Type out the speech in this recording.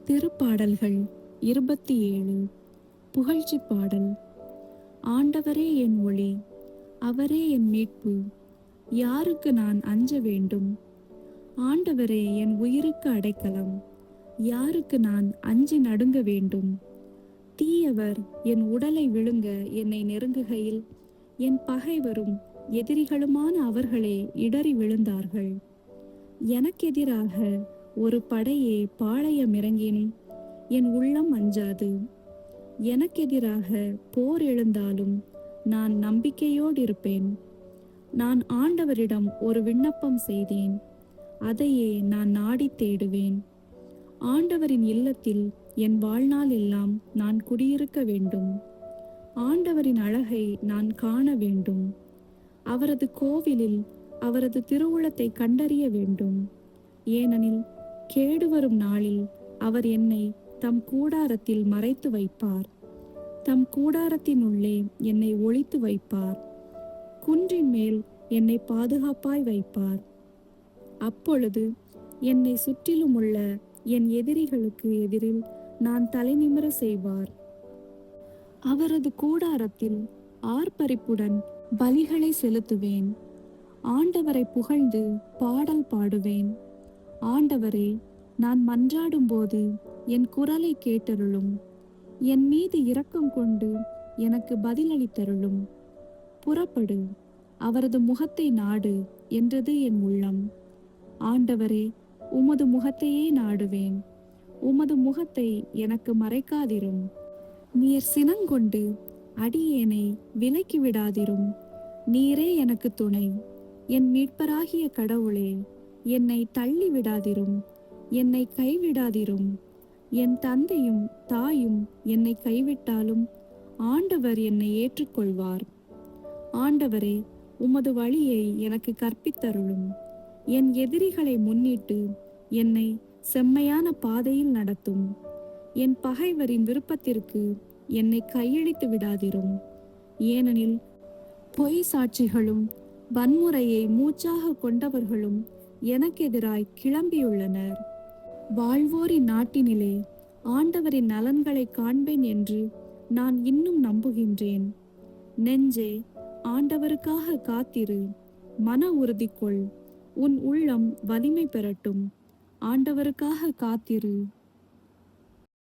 திருப்பாடல்கள் 27. புகழ்ச்சி பாடல். ஆண்டவரே என் ஒளி, அவரே என் மீட்பு, யாருக்கு நான் அஞ்ச வேண்டும்? ஆண்டவரே என் உயிருக்கு அடைக்கலம், யாருக்கு நான் அஞ்சி நடுங்க வேண்டும்? தீயவர் என் உடலை விழுங்க என்னை நெருங்குகையில், என் பகைவரும் எதிரிகளுமான அவர்களே இடறி விழுந்தார்கள். எனக்கெதிராக ஒரு படையே பாளையமிறங்கினும் என் உள்ளம் அஞ்சாது. எனக்கெதிராக போர் எழுந்தாலும் நான் நம்பிக்கையோடிருப்பேன். நான் ஆண்டவரிடம் ஒரு விண்ணப்பம் செய்தேன், அதையே நான் நாடித் தேடுவேன். ஆண்டவரின் இல்லத்தில் என் வாழ்நாள் எல்லாம் நான் குடியிருக்க வேண்டும். ஆண்டவரின் அழகை நான் காண வேண்டும். அவரது கோவிலில் அவரது திருவுளத்தை கண்டறிய வேண்டும். ஏனெனில் கேடுவரும் நாளில் அவர் என்னை தம் கூடாரத்தில் மறைத்து வைப்பார். தம் கூடாரத்தின் உள்ளே என்னை ஒளித்து வைப்பார். குன்றின் மேல் என்னை பாதுகாப்பாய் வைப்பார். அப்பொழுது என்னை சுற்றிலுமுள்ள என் எதிரிகளுக்கு எதிரில் நான் தலைநிமிர செய்வார். அவரது கூடாரத்தில் ஆர்ப்பரிப்புடன் பலிகளை செலுத்துவேன். ஆண்டவரை புகழ்ந்து பாடல் பாடுவேன். ஆண்டவரே, நான் மன்றாடும்போது என் குரலை கேட்டருளும். என் மீது இரக்கம் கொண்டு எனக்கு பதிலளித்தருளும். புறப்படு, அவரது முகத்தை நாடு என்றது என் உள்ளம். ஆண்டவரே, உமது முகத்தையே நாடுவேன். உமது முகத்தை எனக்கு மறைக்காதிரும். நீர் சினங்கொண்டு அடியேனை விலக்கி விடாதிரும். நீரே எனக்கு துணை. என் மீட்பராகிய கடவுளே, என்னை தள்ளி விடாதிரும், என்னை கைவிடாதிரும். என் தந்தையும் தாயும் என்னை கைவிட்டாலும் ஆண்டவர் என்னை ஏற்றுக்கொள்வார். ஆண்டவரே, உமது வழியை எனக்கு கற்பித்தருளும். என் எதிரிகளை முன்னிட்டு என்னை செம்மையான பாதையில் நடத்தும். என் பகைவரின் விருப்பத்திற்கு என்னை கையளித்து விடாதிரும். ஏனெனில் பொய் சாட்சிகளும் வன்முறையை மூச்சாக கொண்டவர்களும் எனக்கெதிராய் கிளம்பியுள்ளனர். வாழ்வோரின் நாட்டினிலே ஆண்டவரின் நலன்களை காண்பேன் என்று நான் இன்னும் நம்புகின்றேன். நெஞ்சே, ஆண்டவருக்காக காத்திரு. மன உறுதி கொள். உன் உள்ளம் வலிமை பெறட்டும். ஆண்டவருக்காக காத்திரு.